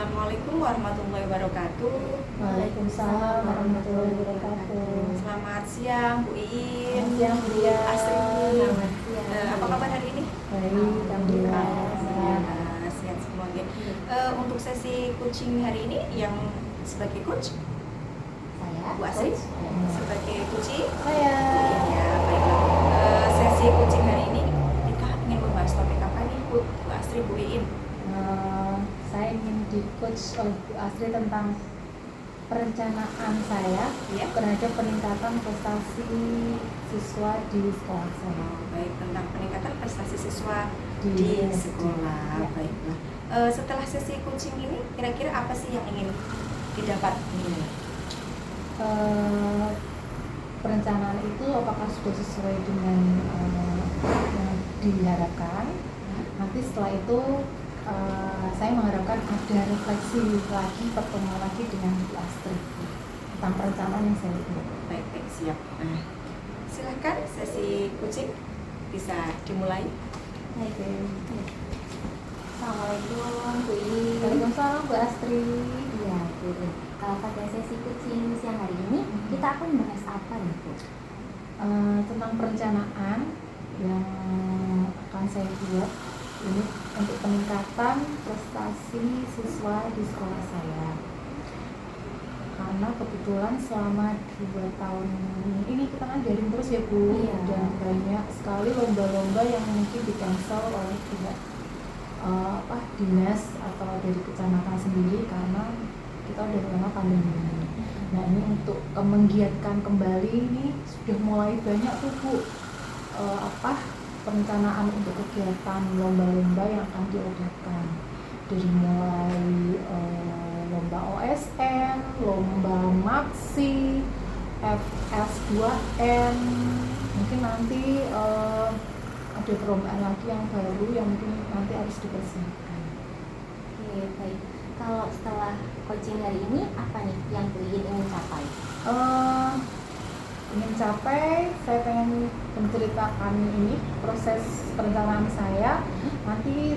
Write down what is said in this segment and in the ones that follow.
Assalamualaikum warahmatullahi wabarakatuh. Waalaikumsalam warahmatullahi wabarakatuh. Selamat siang Bu Iin. Selamat siang, Bu Lia. Astri. Selamat siang. Apa kabar hari ini? Baik, alhamdulillah. Alhamdulillah sehat semua. Untuk sesi coaching hari ini yang sebagai coach Saya Bu Astri, coach. sebagai coaching Saya ya baiklah. Sesi coaching hari ini kita ingin membahas topik apa nih Bu Astri, Bu Iin? saya ingin di coach oleh Bu Astri tentang perencanaan saya Ya. terhadap peningkatan prestasi siswa di sekolah saya. Baik, tentang peningkatan prestasi siswa Di di SD. sekolah. Ya. Baiklah. Setelah sesi coaching ini, kira-kira apa sih yang ingin didapat ini? Perencanaan itu apakah sudah sesuai dengan yang diharapkan? Nanti setelah itu saya mengharapkan ada refleksi lagi, pertemuan lagi dengan Bu Astri tentang perencanaan yang saya buat. Baik, siap. Nah, silahkan sesi coaching bisa dimulai. Baik. Assalamualaikum Bu Iin. Waalaikumsalam Bu Astri. Iya Bu Iin. Pada sesi coaching siang hari ini kita akan membahas apa nih Bu? Tentang perencanaan yang akan saya buat ini untuk peningkatan prestasi siswa di sekolah saya. Karena kebetulan selama 2 tahun ini kita kan daring terus ya Bu, Iya. dan banyak sekali lomba-lomba yang mungkin di-cancel oleh pihak dinas atau dari kecamatan sendiri karena kita udah lama pandemi ini. Nah, ini untuk menggiatkan kembali ini sudah mulai banyak tuh Bu perencanaan untuk kegiatan lomba-lomba yang akan diadakan, dari mulai lomba OSN, lomba MAPSI, FS2N, mungkin nanti ada perlombaan lagi yang baru yang mungkin nanti harus dipersiapkan. Oke baik. Kalau setelah coaching hari ini apa nih yang Bu Iin ingin capai? Ingin capai, saya pengen menceritakan ini proses perencanaan saya. Nanti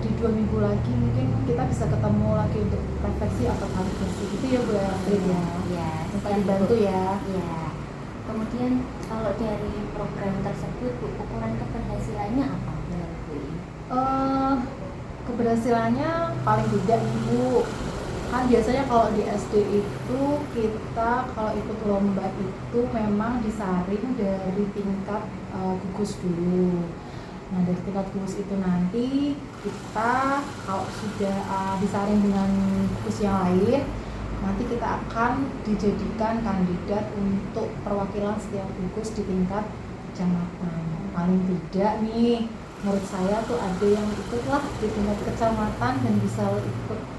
di 2 minggu lagi mungkin kita bisa ketemu lagi untuk refleksi atau kalibrasi gitu ya Bu Astrid ya. Iya. Minta dibantu ya. Iya. Kemudian kalau dari program tersebut Bu, ukuran keberhasilannya apa menurut Bu Iin? Keberhasilannya paling tidak Bu. Kan biasanya kalau di SD itu kita kalau ikut lomba itu memang disaring dari tingkat gugus dulu. Nah, dari tingkat gugus itu nanti kita kalau sudah disaring dengan gugus yang lain, nanti kita akan dijadikan kandidat untuk perwakilan setiap gugus di tingkat kecamatan. Paling tidak nih, menurut saya tuh ada yang ikutlah di tingkat kecamatan dan bisa ikut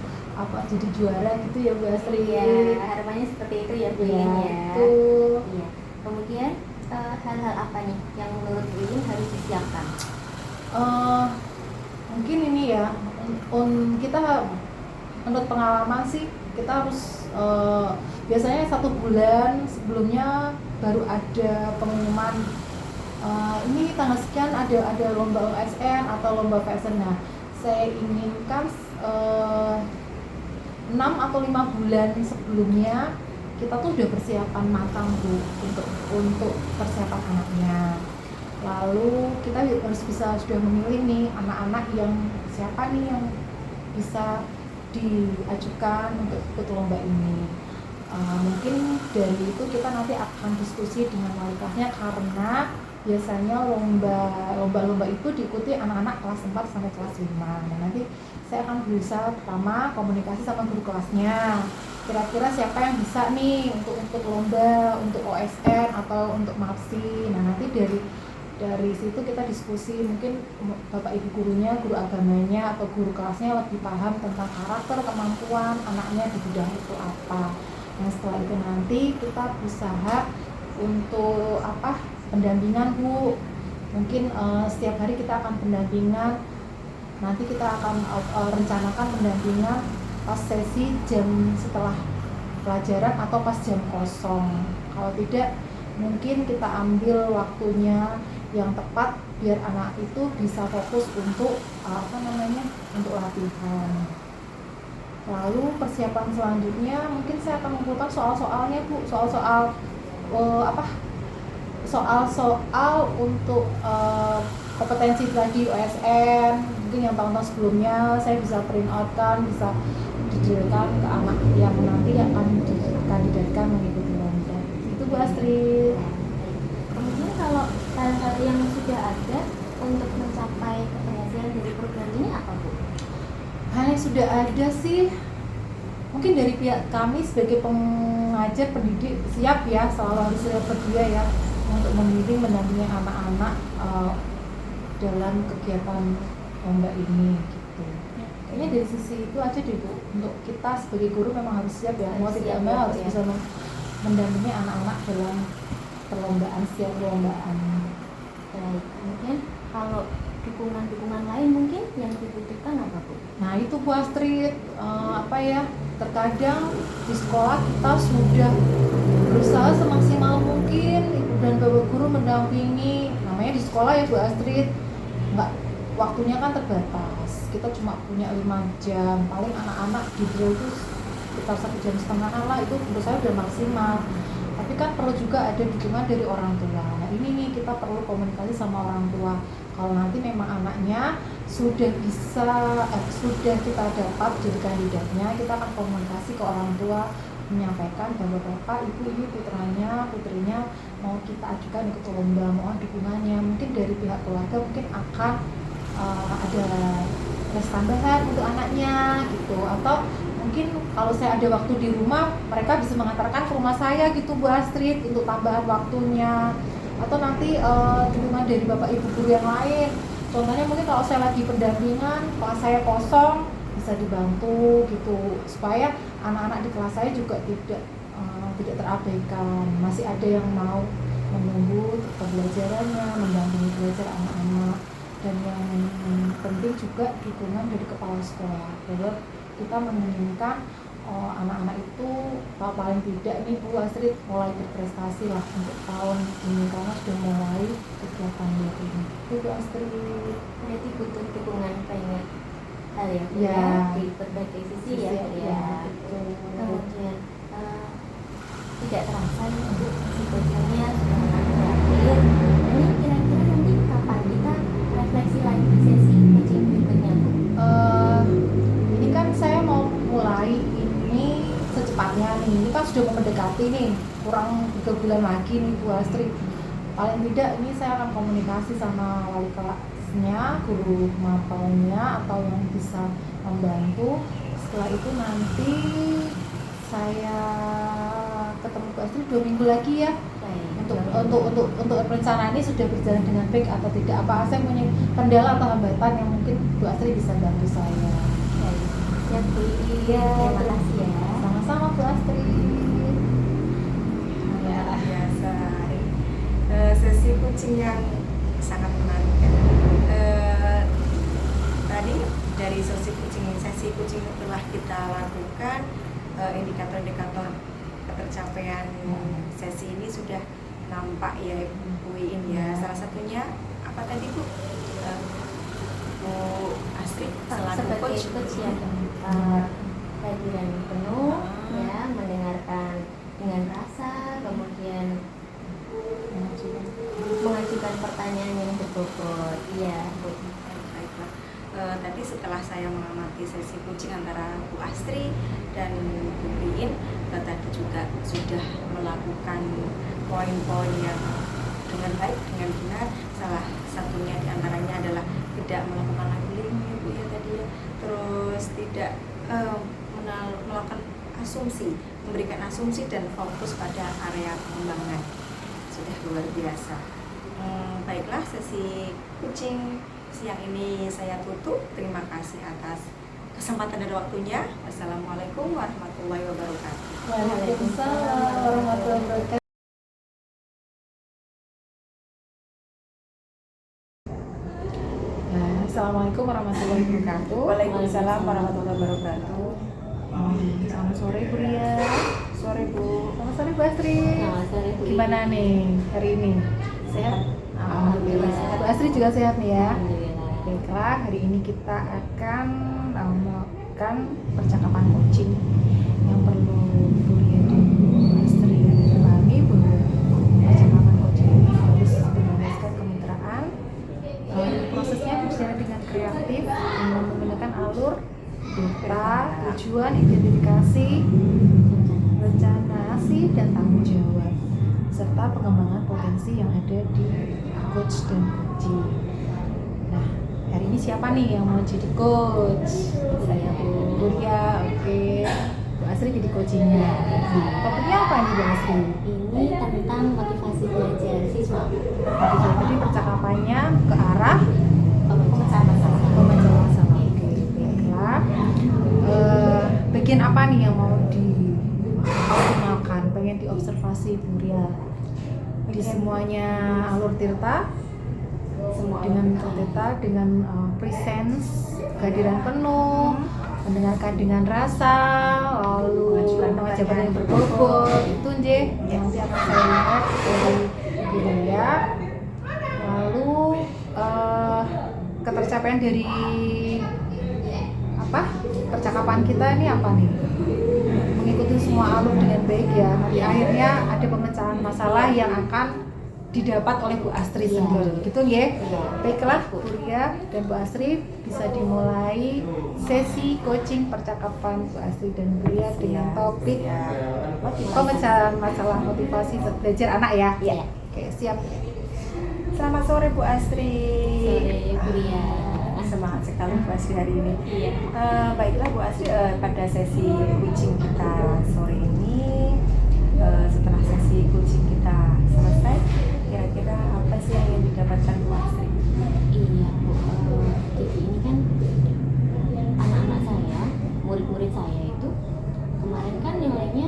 jadi juara gitu ya Bu Astri. Iya, harapannya seperti itu ya Bu Iin ya. Itu. Iya. Kemudian hal-hal apa nih yang menurut Bu Iin harus disiapkan? Mungkin ini ya, kita menurut pengalaman sih kita harus biasanya 1 bulan sebelumnya baru ada pengumuman ini tanggal sekian ada lomba OSN atau lomba PSN. Nah, saya inginkan 6 atau 5 bulan sebelumnya kita tuh udah persiapan matang Bu untuk persiapan anaknya. Lalu kita harus sudah memilih nih anak-anak yang siapa nih yang bisa diajukan untuk ikut lomba ini. Mungkin dari itu kita nanti akan diskusi dengan wali kelasnya karena biasanya lomba-lomba itu diikuti anak-anak kelas 4 sampai kelas 5. Nah, nanti saya akan berusaha pertama komunikasi sama guru kelasnya. Kira-kira siapa yang bisa nih untuk lomba, untuk OSN atau untuk MAPSI. Nah, nanti dari situ kita diskusi, mungkin Bapak Ibu gurunya, guru agamanya atau guru kelasnya lebih paham tentang karakter, kemampuan anaknya di bidang itu apa. Nah, setelah itu nanti kita berusaha untuk pendampingan Bu. Mungkin setiap hari kita akan pendampingan. Nanti kita akan rencanakan pendampingan pas sesi jam setelah pelajaran atau pas jam kosong. Kalau tidak, mungkin kita ambil waktunya yang tepat biar anak itu bisa fokus untuk untuk latihan. Lalu persiapan selanjutnya mungkin saya akan mengumpulkan soal-soalnya Bu, soal-soal apa? Soal-soal untuk kompetensi tadi OSN, mungkin yang tahun-tahun sebelumnya saya bisa print out kan, bisa didirikan ke anak yang nanti akan dikandidatkan mengikuti lomba. Itu Bu Astrid. Kemudian kalau hal-hal yang sudah ada untuk mencapai keberhasilan dari program ini apa Bu? Hal yang sudah ada sih mungkin dari pihak kami sebagai pengajar pendidik siap ya, selalu harus siap bersedia ya untuk membimbing mendampingi anak-anak dalam kegiatan lomba ini gitu. Kayaknya dari sisi itu aja deh Bu, untuk kita sebagai guru memang harus siap ya, mau tidak mau harus bisa mendampingi anak-anak dalam perlombaan, setiap perlombaan. Baik, kemudian kalau dukungan-dukungan lain mungkin yang dibutuhkan apa Bu? Nah itu Bu Astrid, apa ya, terkadang di sekolah kita sudah berusaha semaksimal mungkin ibu dan bapak guru mendampingi, namanya di sekolah ya Bu Astrid, nggak, waktunya kan terbatas, kita cuma punya 5 jam, paling anak-anak di drill itu sekitar 1,5 jam lah, itu menurut saya udah maksimal. Tapi kan perlu juga ada dukungan dari orang tua. Nah ini nih kita perlu komunikasi sama orang tua. Kalau nanti memang anaknya sudah sudah kita dapat jadi kandidatnya, kita akan komunikasi ke orang tua, menyampaikan bahwa bapak, ibu, ini putrinya mau kita ajukan ikut lomba, mohon dukungannya. Mungkin dari pihak keluarga mungkin akan ada les tambahan untuk anaknya gitu, atau mungkin kalau saya ada waktu di rumah, mereka bisa mengantarkan ke rumah saya gitu Bu Astrid untuk tambahan waktunya, atau nanti dukungan dari bapak ibu guru yang lain. Contohnya mungkin kalau saya lagi pendampingan, kelas saya kosong, bisa dibantu gitu, supaya anak-anak di kelas saya juga tidak terabaikan, masih ada yang mau menunggu pembelajarannya, mendampingi belajar anak-anak. Dan yang penting juga dukungan dari kepala sekolah, bahwa kita menginginkan anak-anak itu paling tidak nih Bu Astrid mulai berprestasi lah untuk tahun ini, karena sudah mulai kegiatan ini. Itu Bu Astrid. Berarti butuh dukungan banyak hal ya Bu, ya, di berbagai sisi ya Bu ya. Kemudian tidak terasa nih Bu, situasinya sudah berakhir. Ini kira-kira nanti kapan kita refleksi lagi di sesi coaching berikutnya Bu? Ini kan saya mau mulai ini secepatnya nih, ini kan sudah mau mendekati nih, kurang 3 bulan lagi nih Bu Astrid. Paling tidak ini saya akan komunikasi sama wali kelasnya, guru mapelnya, atau yang bisa membantu. Setelah itu nanti saya ketemu Bu Astrid 2 minggu lagi ya. Untuk perencanaan ini sudah berjalan dengan baik atau tidak, apa saya punya kendala atau hambatan yang mungkin Bu Astrid bisa bantu saya. Siap Bu. Iya, Terima kasih ya. Sama-sama Bu Astrid. Ya, biasa. Sesi coaching yang sangat menarik ya. Tadi dari sesi coaching telah kita lakukan, indikator-indikator tercapaian sesi ini sudah nampak ya Bu Iin ya. Salah satunya apa tadi Bu? Bu Astrid selaku Sebagai coach ya, kehadiran penuh ya, mendengarkan dengan rasa, kemudian mengajukan pertanyaan yang berbobot. Iya Bu. Baiklah. Tadi setelah saya mengamati sesi coaching antara Bu Astrid dan Bu Iin, tadi juga sudah melakukan poin-poin yang dengan baik, dengan benar. Salah satunya diantaranya adalah tidak melakukan labeling ya Bu ya tadi ya, terus tidak melakukan asumsi, memberikan asumsi dan fokus pada area pengembangan. Sudah luar biasa. Baiklah, sesi coaching siang ini saya tutup. Terima kasih atas kesempatan dan waktunya. Wassalamualaikum warahmatullahi wabarakatuh. Waalaikumsalam warahmatullahi wabarakatuh. Assalamualaikum warahmatullahi wabarakatuh. Waalaikumsalam warahmatullahi wabarakatuh. Selamat sore Bu Ria. Sore Bu. Selamat sore Bu Astrid. Selamat sore Bu. Gimana nih hari ini? Sehat? Alhamdulillah. Bu Astrid juga sehat nih ya. Alhamdulillah. Baiklah, hari ini kita akan memberikan percakapan coaching yang perlu Bu Ria dan Bu Astri pahami bahwa percakapan coaching ini harus berlandaskan kemitraan. Prosesnya berjalan dengan kreatif dengan menggunakan alur data, tujuan, identifikasi, rencana, dan tanggung jawab, serta pengembangan potensi yang ada di coach dan coachee. Nah, hari ini siapa nih yang mau jadi coach? Saya Bu Ria, oke. Bu Astri jadi coachingnya. Topiknya apa nih Bu Astri? Ini tentang motivasi belajar siswa. Jadi percakapannya ke arah Pemecah masalah. memecah masalah. Oke, baiklah. Bagian apa nih yang mau dioptimalkan? Pengen diobservasi Bu Ria? Di semuanya alur tirta, Semua dengan tirta, dengan presence, kehadiran penuh, mendengarkan dengan rasa, lalu jawaban yang berbobot, itu nje yang nanti akan saya lihat dari Bu Ria. Lalu ketercapaian dari apa percakapan kita ini apa nih? Mengikuti semua alur dengan baik ya. Nanti akhirnya ada pemecahan masalah yang akan didapat oleh Bu Astri sendiri. Gitu ya. Baiklah Bu Ria dan Bu Astri, bisa dimulai sesi coaching percakapan Bu Astri dan Bu Ria dengan topik pemecahan masalah motivasi belajar anak ya. Iya. Oke, siap. Selamat sore Bu Astri. Sore Bu Ria. Semangat sekali Bu Astri hari ini. Iya. Baiklah Bu Astri, pada sesi coaching kita sore ini, setelah sesi coaching kita selesai, kira-kira apa sih yang ingin didapatkan Bu Astri? Iya Bu, jadi ini kan anak-anak saya, murid-murid saya itu kemarin kan nilainya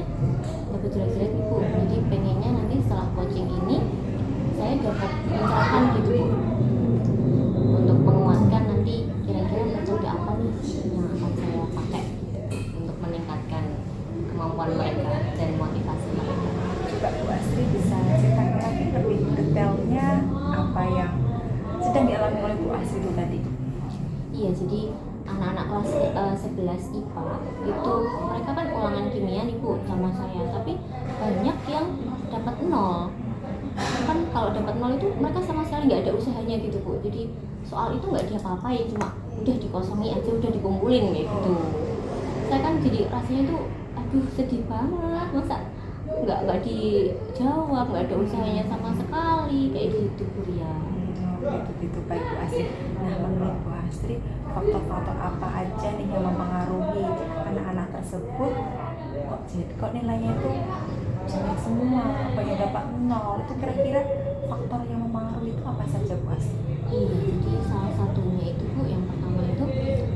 dapat jelek-jelek Bu. Jadi pengennya nanti setelah coaching ini saya dapat pencerahan gitu Bu, untuk menguatkan nanti kira-kira metode apa nih yang akan saya pakai untuk meningkatkan kemampuan mereka dan motivasi mereka. Coba Bu Astri bisa ceritakan lagi lebih detailnya apa yang sedang dialami oleh Bu Astri itu tadi. Iya, jadi anak-anak kelas 11 IPA itu mereka kan ulangan kimia nih Bu sama saya, tapi banyak yang dapat 0. Kan kalau dapat 0 itu mereka sama sekali nggak ada usahanya gitu Bu. Jadi soal itu nggak diapa-apain, cuma udah dikosongi aja, udah dikumpulin kayak gitu. Saya kan jadi rasanya tuh aduh sedih banget, masa nggak dijawab, nggak ada usahanya sama sekali kayak gitu Bu Ria. Gitu baik Bu Astri. Nah, menurut Bu Astri, faktor-faktor apa aja nih yang mempengaruhi anak-anak tersebut kok nilainya itu jelek semua, apa yang dapat 0? Itu kira-kira faktor yang mempengaruhi itu apa saja Bu Astri? Iya, jadi salah satunya itu Bu, yang pertama itu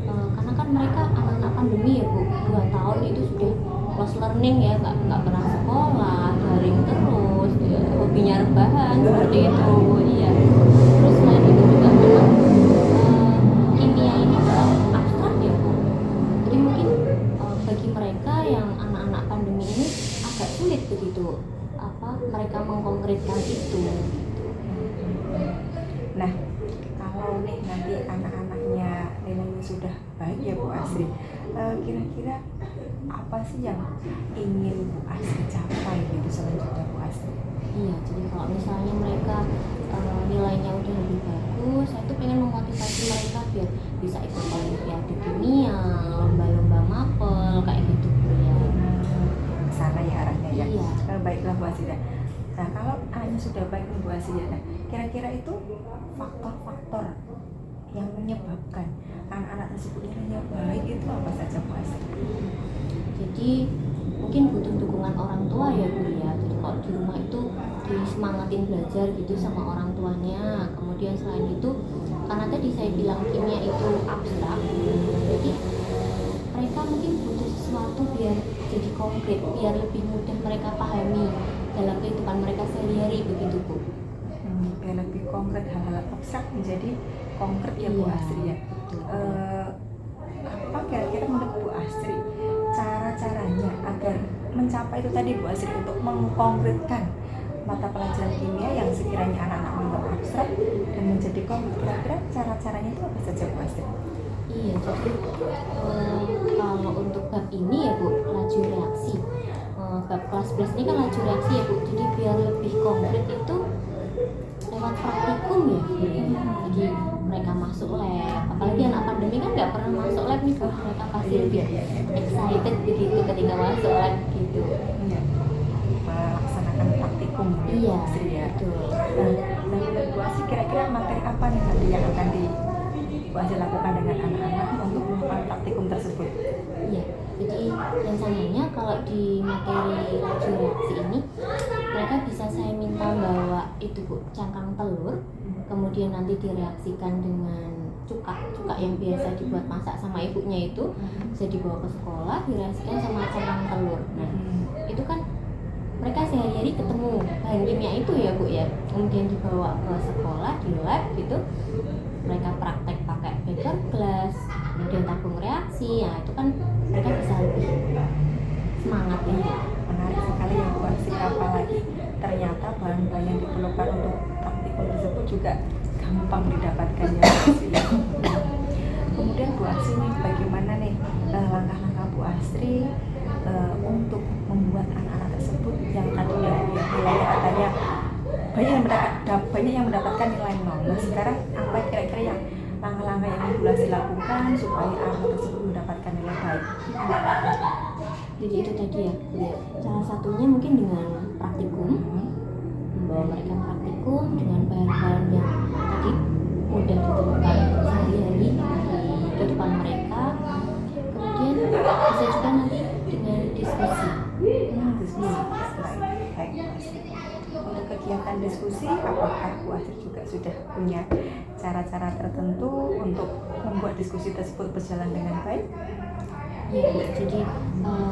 karena kan mereka anak-anak pandemi ya Bu, 2 tahun itu sudah close learning ya, nggak pernah sekolah, daring terus, ya, hobinya rebahan seperti itu. Iya. Terus selain itu juga memang kimia ini kan abstrak ya Bu. Jadi mungkin bagi mereka yang anak-anak pandemi ini agak sulit begitu mereka mengkonkretkan itu. Nah, kalau nih nanti anak-anaknya nilainya sudah baik ya Bu Astri, kira-kira apa sih yang ingin Bu Astri capai gitu selanjutnya Bu Astri? Iya, jadi kalau misalnya mereka nilainya udah lebih bagus, saya tuh pengen memotivasi mereka biar bisa ikut olimpiade kimia, lomba-lomba mapel kayak gitu ya. Sana ya arahnya ya. Iya. Baiklah Bu Astri. Nah, kalau anaknya sudah baik nih Bu Astri, nah, kira-kira itu faktor-faktor yang menyebabkan anak-anak tersebut nilainya baik itu apa saja Bu Astri? Jadi mungkin butuh dukungan orang tua ya Bu ya. Jadi kalau di rumah itu disemangatin belajar gitu sama orang tuanya. Kemudian selain itu, karena tadi saya bilang kimia itu abstrak, jadi mereka mungkin butuh sesuatu biar jadi konkret, biar lebih mudah mereka pahami dalam kehidupan mereka sehari-hari begitu Bu. Biar lebih konkret, hal-hal abstrak menjadi konkret ya Bu Iya, Astri ya. Apa kira-kira menurut Bu Astri cara-caranya agar mencapai itu tadi Bu Astri, untuk mengkonkretkan mata pelajaran kimia yang sekiranya anak-anak menganggap abstrak dan menjadi konkret, kira-kira cara-caranya itu apa saja Bu Astri? Iya, jadi kalau ini ya Bu, laju reaksi. Bab kelas 11 ini kan laju reaksi ya Bu, jadi biar lebih konkret itu lewat praktikum ya Bu ya. Jadi mereka masuk lab, apalagi anak pandemi kan nggak pernah masuk lab nih Bu, mereka pasti lebih excited begitu ketika masuk lab gitu. Iya. Melaksanakan praktikum Iya, Astri ya. betul. Nah, menurut Bu Astri kira-kira materi apa nih nanti yang akan Bu Astri lakukan dengan anak-anak untuk melakukan praktikum tersebut? Iya, jadi rencananya kalau di materi laju reaksi ini mereka bisa saya minta bawa itu Bu, cangkang telur, kemudian nanti direaksikan dengan cuka yang biasa dibuat masak sama ibunya itu bisa dibawa ke sekolah, direaksikan sama cangkang telur. Nah, itu kan mereka sehari-hari ketemu bahan kimia itu ya Bu ya, kemudian dibawa ke sekolah di lab gitu, mereka praktek pakai beker glass, kemudian tabung reaksi, ya itu kan mereka bisa lebih semangat ya. Menarik sekali ya Bu Astri, apalagi ternyata bahan-bahan yang diperlukan untuk praktikum tersebut juga gampang didapatkan ya Bu Astri. Kemudian Bu Astri nih, bagaimana nih langkah-langkah Bu Astri untuk membuat anak-anak tersebut yang tadinya nilainya katanya banyak yang mendapatkan nilai nol. Nah sekarang apa kira-kira yang langkah-langkah yang Bu Astri lakukan supaya anak tersebut mendapatkan nilai baik? Jadi itu tadi ya, salah satunya mungkin dengan praktikum, membawa mereka praktikum dengan bahan-bahan yang tadi mudah ditemukan sehari-hari di kehidupan mereka. Kemudian bisa juga nanti dengan diskusi. Baik. Untuk kegiatan diskusi, apakah Bu Astri juga sudah punya cara-cara tertentu untuk membuat diskusi tersebut berjalan dengan baik? Ya Bu, jadi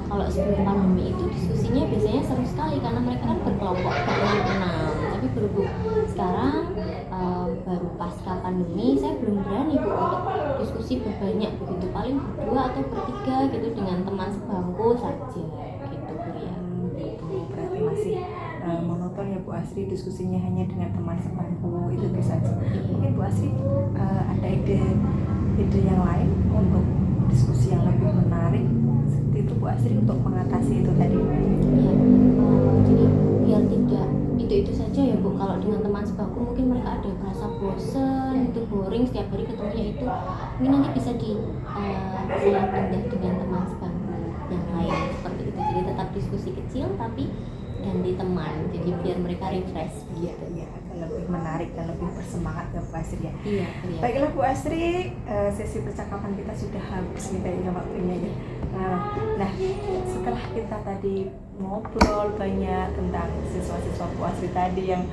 kalau sebelum pandemi itu diskusinya biasanya seru sekali karena mereka kan berkelompok berenam. Tapi berhubung sekarang baru pasca pandemi, saya belum berani Bu untuk diskusi berbanyak begitu, paling berdua atau bertiga gitu dengan teman sebangku saja gitu Bu ya. Berarti masih monoton ya Bu Astri, diskusinya hanya dengan teman sebangku itu bisa. Mungkin Bu Astri ada ide yang lain untuk diskusi yang lebih menarik seperti itu Bu Astri untuk mengatasi itu tadi? Iya, jadi biar tidak itu saja ya Bu, kalau dengan teman sebangku mungkin mereka ada merasa bosen, itu boring setiap hari ketemunya itu, mungkin nanti bisa saya pindah dengan teman sebangku yang lain seperti itu. Jadi tetap diskusi kecil tapi ganti teman, jadi biar mereka refresh gitu. Iya, lebih menarik dan lebih bersemangat ya Bu Astri ya. Iya. Baiklah Bu Astri, sesi percakapan kita sudah habis nih kayaknya waktunya ya. Nah, setelah kita tadi ngobrol banyak tentang siswa-siswa Bu Astri tadi yang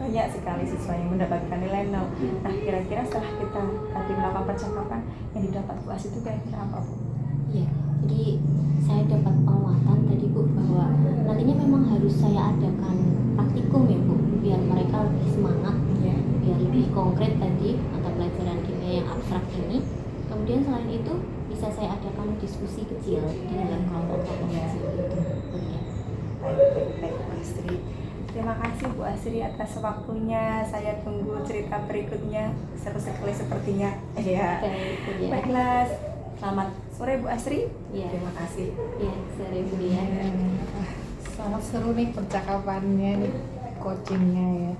banyak sekali siswa yang mendapatkan nilai nol. Nah, kira-kira setelah kita tadi melakukan percakapan yang didapat Bu Astri itu kira-kira apa Bu? Iya, jadi saya dapat penguatan tadi Bu bahwa nantinya memang harus saya adakan praktikum ya Bu, biar mereka lebih semangat ya, biar lebih konkret tadi mata pelajaran kimia yang abstrak ini. Kemudian selain itu bisa saya adakan diskusi kecil di dalam kelompok-kelompok kecil itu. Baik Bu Astri. Terima kasih Bu Astri atas waktunya. Saya tunggu cerita berikutnya. Seru sekali sepertinya. Ya. Baiklah. Selamat sore Bu Astri. Ya. Terima kasih. Ya, sore Bu ya. Sangat seru nih percakapannya nih, coachingnya ya.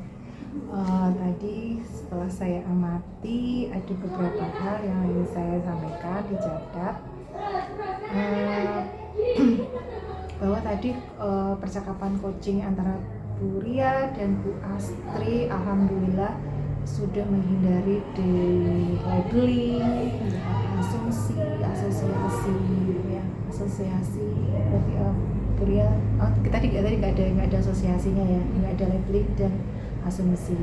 Tadi setelah saya amati ada beberapa hal yang ingin saya sampaikan, dicatat. Bahwa tadi percakapan coaching antara Bu Ria dan Bu Astri alhamdulillah sudah menghindari di labeling, asumsi, asosiasi ya, tapi Bu Ria tadi nggak ada asosiasinya ya, nggak ada labeling dan asumsi,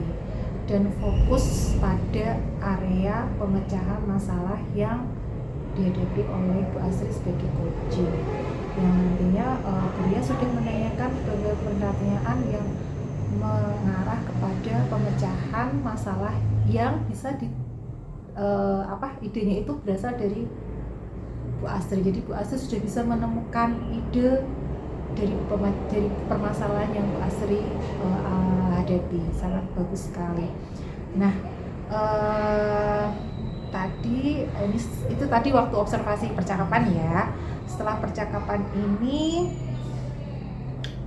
dan fokus pada area pemecahan masalah yang dihadapi oleh Bu Astri sebagai coaching, yang nantinya Bu Ria sudah menanyakan pertanyaan yang mengarah kepada pemecahan masalah yang bisa idenya itu berasal dari Bu Astri. Jadi Bu Astri sudah bisa menemukan ide dari permasalahan yang Bu Astri hadapi. Sangat bagus sekali. Nah, itu tadi waktu observasi percakapan ya. setelah percakapan ini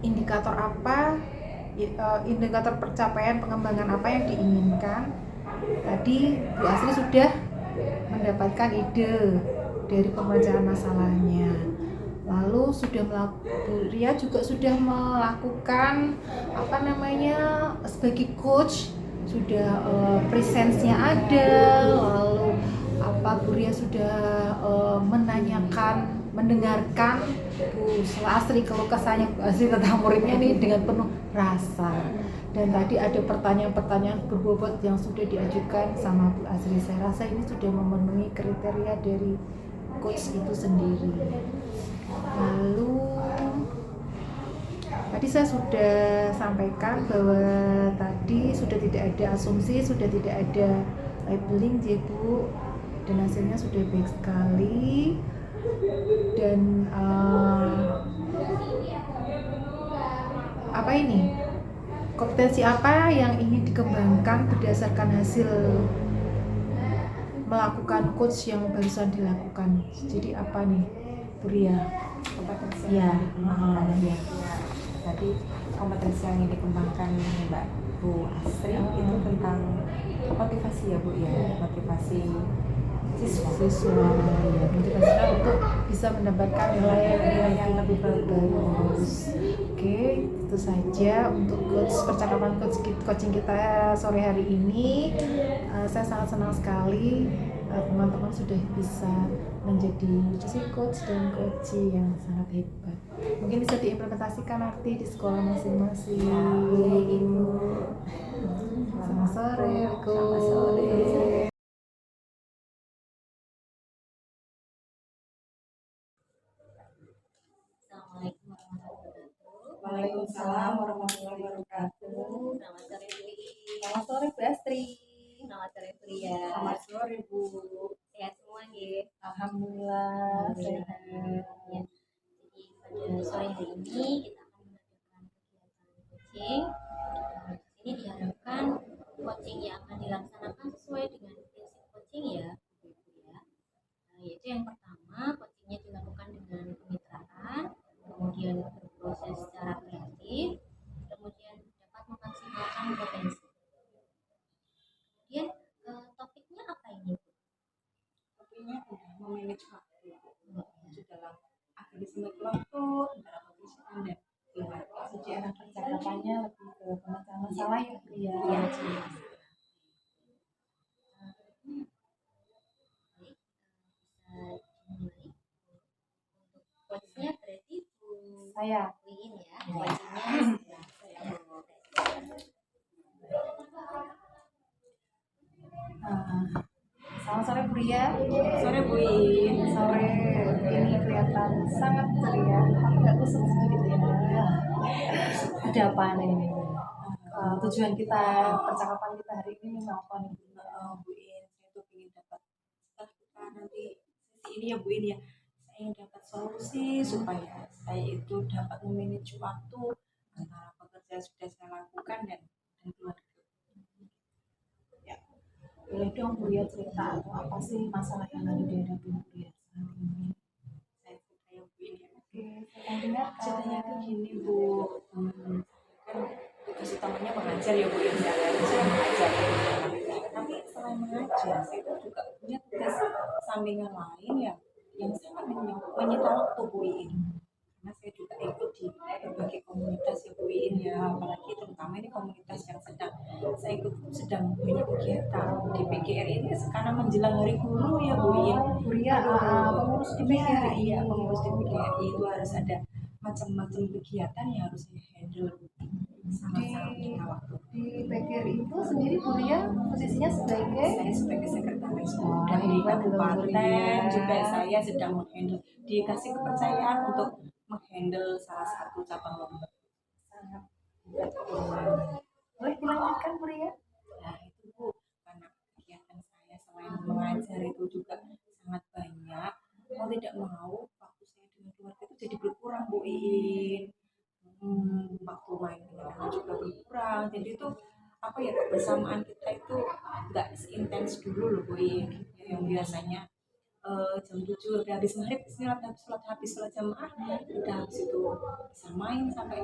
indikator apa, indikator pencapaian pengembangan apa yang diinginkan. Tadi Bu Asri sudah mendapatkan ide dari pemecahan masalahnya, lalu Ria juga sudah melakukan sebagai coach, sudah presence-nya ada, lalu Bu Ria sudah mendengarkan Bu Asri keluh kesahnya Bu Asri tentang muridnya ini dengan penuh rasa. Dan tadi ada pertanyaan-pertanyaan berbobot yang sudah diajukan sama Bu Asri. Saya rasa ini sudah memenuhi kriteria dari coach itu sendiri. Lalu tadi saya sudah sampaikan bahwa tadi sudah tidak ada asumsi, sudah tidak ada labeling ya Bu, dan hasilnya sudah baik sekali. Dan kompetensi apa yang ingin dikembangkan berdasarkan hasil melakukan coach yang barusan dilakukan. Jadi apa nih Bu Ria? Kompetensi Ya, ya. Tadi kompetensi yang ingin dikembangkan Mbak Bu Asri itu tentang motivasi ya Bu ya, motivasi siswa ya, motivasinya untuk bisa mendapatkan nilai yang lebih bagus. Oke, itu saja untuk percakapan coaching kita sore hari ini. Saya sangat senang sekali teman-teman sudah bisa menjadi coach dan coaching yang sangat hebat. Mungkin bisa diimplementasikan nanti di sekolah masing-masing. Ibu. Selamat sore, Selamat sore. Waalaikumsalam warahmatullahi wabarakatuh. Selamat sore Bu. Selamat sore Bu Astri. Selamat sore Pria. Selamat sore Bu. Sehat semua nggih? Alhamdulillah sehat. Ya. Jadi pada sore hari ini kita akan mengadakan kegiatan coaching. Ini diharapkan coaching yang akan dilaksanakan sesuai dengan prinsip coaching ya, yaitu yang pertama coachingnya dilakukan dengan kemitraan, kemudian berproses secara kreatif, kemudian dapat memaksimalkan potensi. Kemudian topiknya apa ini Bu? Topiknya udah memanage waktu di dalam akademisme kelompok antara profesional dan keluarga. Jadi arah percakapannya lebih ke pemecahan masalah ya Bu ya. Coachnya berarti Bu Saya Wiin ya, coachingnya selamat sore Bu Ria. Sore Bu In. Sore ini kelihatan sangat ceria, tapi nggak kusut sedikit ya. Ada apa nih? Tujuan kita percakapan kita hari ini mau apa nih? Bu In, saya tuh ingin dapat setelah kita nanti sesi ini ya Bu In ya, saya ingin dapat solusi supaya saya itu dapat memanage waktu antara pekerjaan sudah saya lakukan dan keluarga. Boleh dong Bu Ria cerita atau apa sih masalah yang lagi dihadapi Bu Ria saat ini? Saya cerita ya Bu In ya. Oke, saya dengar Ceritanya tuh gini Bu, kan tugas utamanya mengajar ya Bu In ya. Saya mengajar, tapi selain mengajar, saya tuh juga punya tugas sampingan lain ya yang sangat menyita waktu Bu In. Karena saya juga ikut di berbagai komunitas ya Bu In ya, apalagi terutama ini komunitas yang saya ikut sedang banyak kegiatan di PGR ini karena menjelang hari guru ya Bu In. Bu Ria pengurus di PGR. Iya, pengurus di PGR itu harus ada macam-macam kegiatan yang harus saya handle, sangat-sangat menyita waktu. Di PGR itu sendiri Bu Ria posisinya sebagai Saya sebagai sekretaris dan di kabupaten juga saya sedang menghandle, dikasih kepercayaan untuk menghandle salah satu cabang lomba. sangat boleh dilanjutkan Bu Ria? Nah itu Bu, karena kegiatan saya selain mengajar itu juga sangat banyak, mau tidak mau waktu saya dengan keluarga itu jadi berkurang Bu In. Waktu main dengan anak juga berkurang, jadi itu apa ya, kebersamaan kita itu nggak seintens dulu loh Bu In, yang biasanya jam 7 udah habis maghrib, habis sholat jamaah, udah habis itu bisa main sampai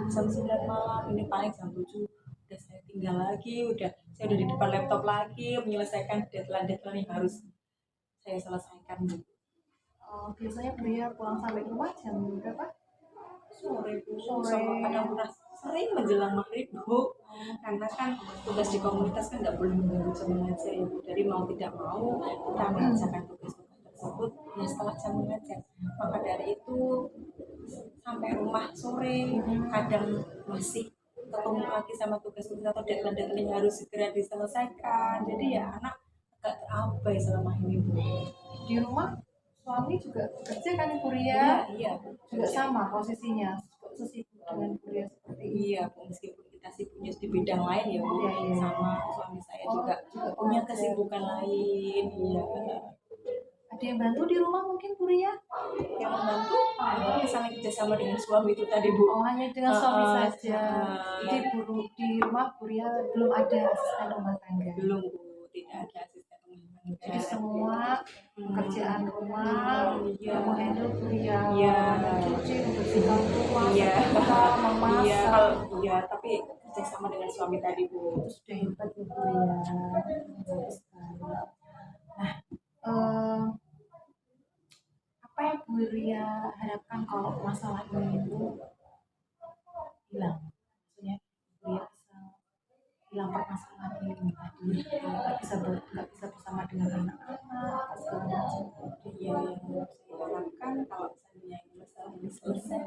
jam 9 malam. Ini paling jam 7 udah saya tinggal lagi, saya udah di depan laptop lagi menyelesaikan deadline yang harus saya selesaikan gitu. Biasanya Buya pulang sampai rumah jam berapa? Sore Bu, Sore. sama kadang sering menjelang maghrib Bu, karena kan tugas di komunitas kan nggak boleh mengganggu jam mengajar ya Bu. Jadi mau tidak mau kita mengerjakan tugas-tugas tersebut ya setelah jam mengajar. Maka dari itu sampai rumah sore, kadang masih ketemu lagi sama tugas-tugas atau deadline yang harus segera diselesaikan. Jadi ya anak agak terabai selama ini Bu. Di rumah suami juga kerja kan Ibu Ria? Iya, iya. Juga sama posisinya, sesibuk dengan Ibu Ria seperti ini. Iya, meskipun kita sibuknya di bidang lain ya Bu, Iya, iya. sama suami saya juga punya kesibukan lain. Iya, Ada yang bantu di rumah mungkin Bu Ria? yang membantu misalnya kerjasama dengan suami itu tadi Bu. Oh, hanya dengan suami saja. Jadi ya. di rumah Bu Ria belum ada asisten rumah tangga. Belum Bu, tidak ada asisten rumah tangga. Jadi semua pekerjaan rumah Iya. yang menghandle Bu Ria, Iya. mencuci, membersihkan rumah, Iya. setrika, Iya, memasak. iya, tapi kerjasama dengan suami tadi Bu. Itu sudah hebat ya Bu Ria. Bagus sekali. Nah, apa yang Bu Ria harapkan kalau masalah ini itu hilang? Maksudnya Bu Ria bisa hilang permasalahan ini tadi, nggak bisa bersama dengan anak-anak apa segala macam. Iya, yang saya harapkan kalau misalnya masalah ini selesai,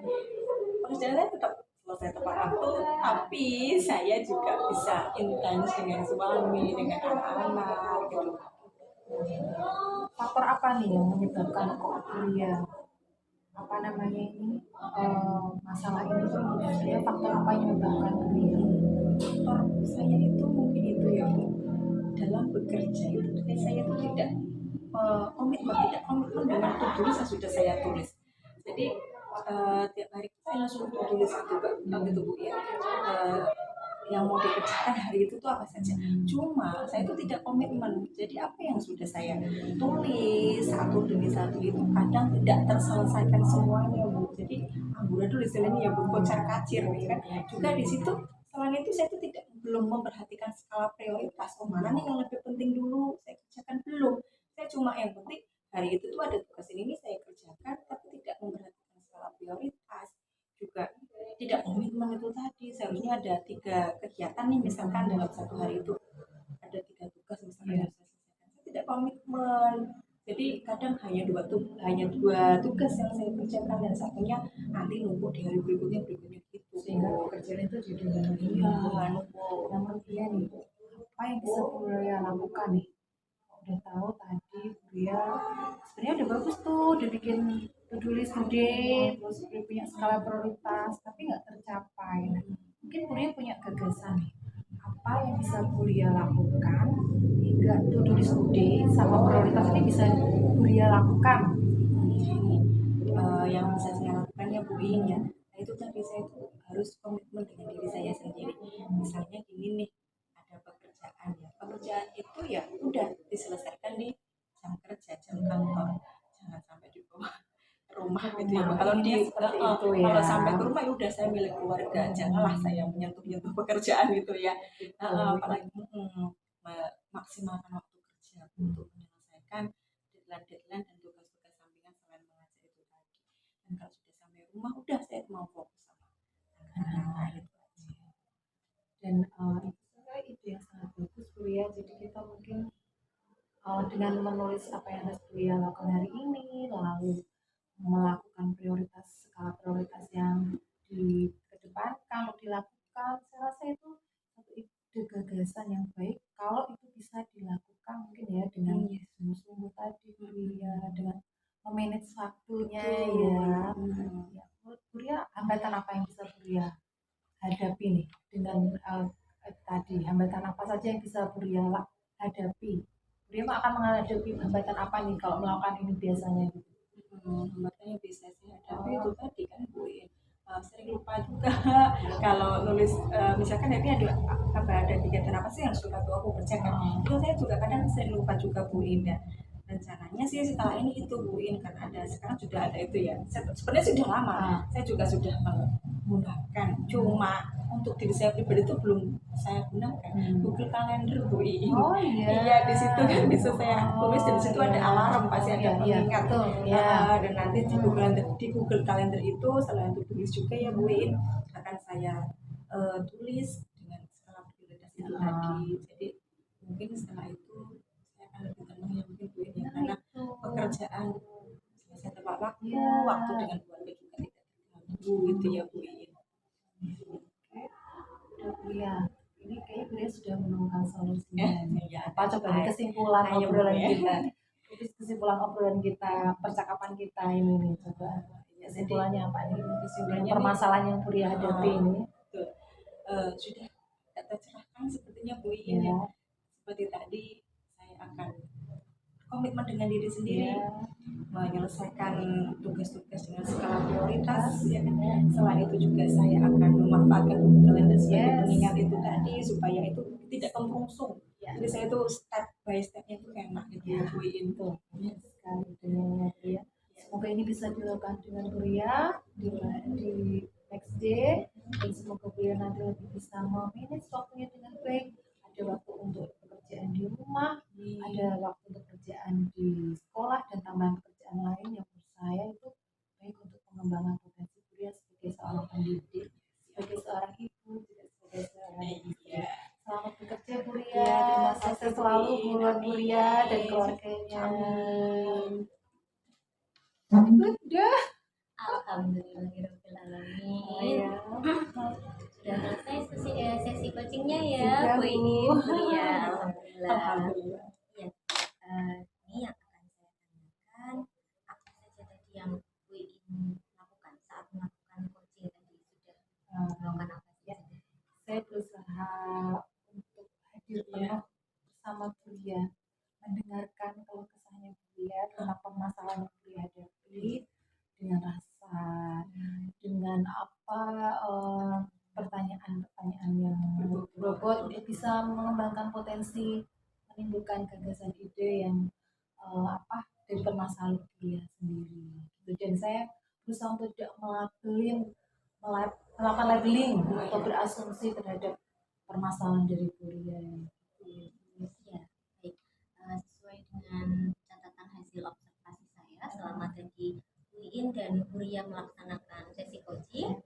pekerjaan saya tetap selesai tepat waktu, tapi saya juga bisa intens dengan suami, dengan anak-anak gitu. Faktor apa nih yang menyebabkan kok Bu Ria masalah ini tuh sebenarnya faktor apa yang menyebabkan Bu Ria? Faktor saya itu mungkin itu ya Bu, dalam bekerja itu saya itu tidak komitmen dengan to-do list yang sudah saya tulis. Jadi tiap hari saya langsung to-do list itu Bu ya. Yang mau dikerjakan hari itu tuh apa saja. Cuma saya itu tidak komitmen. Jadi apa yang sudah saya tulis satu demi satu itu kadang tidak terselesaikan semuanya Bu. Jadi amburadul istilahnya ya Bu, kocar kacir ya kan. Juga di situ selain itu saya itu belum memperhatikan skala prioritas. Oh, mana nih yang lebih penting dulu saya kerjakan belum. Saya cuma yang penting hari itu tuh ada tugas ini saya kerjakan, tapi tidak memperhatikan skala prioritas. Juga tidak komitmen itu tadi. Seharusnya ada 3 kegiatan nih, misalkan dalam satu hari itu ada 3 tugas misalkan harus saya selesaikan. Saya tidak komitmen. Jadi kadang hanya dua tugas yang saya kerjakan dan satunya nanti numpuk di hari berikutnya gitu. Sehingga pekerjaan itu jadi numpuk. Namun dia nih, apa yang bisa Bu Ria lakukan nih? Udah tahu tadi Bu Ria sebenarnya udah bagus tuh, udah bikin to-do list today, terus udah punya skala prioritas, tapi nggak tercapai. Nah, mungkin Bu Ria punya gagasan nih. Apa yang bisa Bu Ria lakukan hingga to-do list today sama prioritas ini bisa Bu Ria lakukan? Yang bisa saya lakukan ya Bu In ya. Nah itu tadi saya tuh harus komitmen dengan diri saya sendiri. Misalnya gini nih, ada pekerjaan ya. Pekerjaan itu ya udah diselesaikan di jam kerja, jam kantor. Jangan sampai dibawa rumah gitu ya. Kalau kalau sampai ke rumah ya udah saya milik keluarga. Janganlah saya menyentuh pekerjaan gitu ya. Apalagi maksimalkan waktu kerja untuk menyelesaikan deadline dan tugas-tugas sampingan selain mengajar itu tadi. Dan kalau sudah sampai rumah udah saya mau fokus sama anak-anak itu aja. Dan itu yang sangat bagus Bu Ria. Jadi kita mungkin dengan menulis apa yang harus Bu Ria lakukan hari ini, lalu melakukan skala prioritas yang dikedepankan untuk dilakukan, saya rasa itu satu ide gagasan yang baik kalau itu bisa dilakukan mungkin ya dengan sungguh-sungguh tadi Bu Ria, dengan memanage waktunya ya. Bu Ria, hambatan apa yang bisa Bu Ria hadapi nih dengan tadi, hambatan apa saja yang bisa Bu Ria hadapi? Bu Ria akan menghadapi hambatan apa nih kalau melakukan ini biasanya gitu? Hambatannya bisa saya hadapi itu tadi kan Bu In, sering lupa juga kalau nulis misalkan nanti ada kegiatan apa sih yang sudah aku kerjakan, itu saya juga kadang sering lupa juga Bu In ya. rencananya sih setelah ini itu Bu In, kan ada sekarang sudah ada itu ya. Sebenarnya sudah lama. Saya juga sudah menggunakan. Cuma untuk diri saya pribadi itu belum saya gunakan. Google Calendar Bu In. Oh iya. Iya, di situ kan bisa saya tulis dan di situ ada alarm, pasti ada pengingat. Dan nanti di Google Calendar itu selain itu tulis juga ya Bu In, akan saya tulis dengan skala prioritas itu tadi. Jadi mungkin setelah itu saya akan lebih tenang ya mungkin Bu In ya, karena pekerjaan saya tepat waktu dengan keluarga juga tidak terganggu gitu ya Bu In. Iya, ini kayaknya Buya sudah menemukan solusinya. Ya, Apa coba nih kesimpulan obrolan ya. kita? Kesimpulan obrolan kita, percakapan kita ini nih, coba. Kesimpulannya apa nih? Kesimpulannya permasalahan yang Buya hadapi ini. Sudah tercerahkan sepertinya Bu In ya. Seperti tadi saya akan komitmen dengan diri sendiri, menyelesaikan tugas-tugas dengan skala prioritas ya. Selain itu juga saya akan memanfaatkan Google Calendar sebagai pengingat itu tadi supaya itu tidak kemerungsung. Jadi saya itu step by stepnya itu enak gitu ya Bu In tuh. Sekali dengan ya. Semoga ini bisa dilakukan dengan Buya di next day, dan semoga Buya nanti lebih bisa memanage waktunya dengan baik. Ada waktu untuk pekerjaan di rumah, ada waktu untuk pekerjaan di sekolah, dan tambahan pekerjaan lain yang menurut saya itu baik untuk pengembangan potensi Buya sebagai seorang pendidik, sebagai seorang ibu, juga sebagai seorang istri. Selamat bekerja Buya, terima kasih selalu buat Buya dan keluarganya. Udah. Alhamdulillahirobbilalamin. Sudah selesai sesi coachingnya ya Bu In. Ya, alhamdulillah. Ya, ini yang akan saya tanyakan, apa saja tadi yang Bu In lakukan saat melakukan coaching tadi, sudah melakukan apa saja? Saya berusaha untuk hadir penuh bersama Buya, mendengarkan keluh kesahnya Buya tentang permasalahan yang Buya hadapi dengan rasa, dengan apa pertanyaan-pertanyaan yang berbobot, bisa mengembangkan potensi, menimbulkan gagasan ide yang dari permasalahan Buya sendiri. Dan saya berusaha untuk tidak melakukan labeling atau berasumsi terhadap permasalahan dari Buya. Ya, baik. Sesuai dengan catatan hasil observasi saya selama tadi Bu In dan Buya melaksanakan sesi coaching,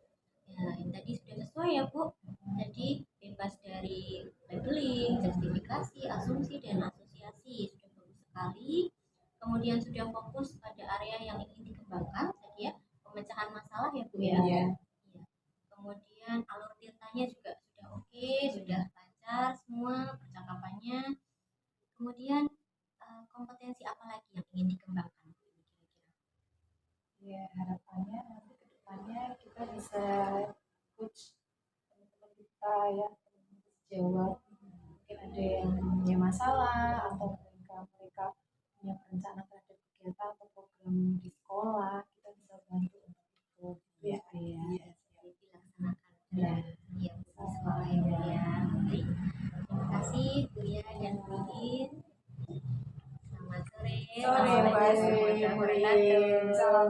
ya, ini tadi sudah sesuai ya Bu. Jadi bebas dari labeling, justifikasi, asumsi dan asosiasi, sudah bagus sekali. Kemudian sudah fokus pada area yang ingin dikembangkan tadi ya, pemecahan masalah ya Bu ya. Ya. Kemudian alur ceritanya juga sudah oke, sudah lancar semua percakapannya. Kemudian kompetensi apa lagi yang ingin dikembangkan kira-kira? Ya, harapannya nanti ke depannya kita bisa coach teman-teman kita ya, teman-teman sejawat. Mungkin ada yang punya masalah atau mereka punya rencana terhadap kegiatan atau program di sekolah, kita bisa bantu untuk itu ya. Dilaksanakan ya di sekolah ya Bu ya. Baik, terima kasih Buya dan Bu In. Selamat sore. Sore, Salam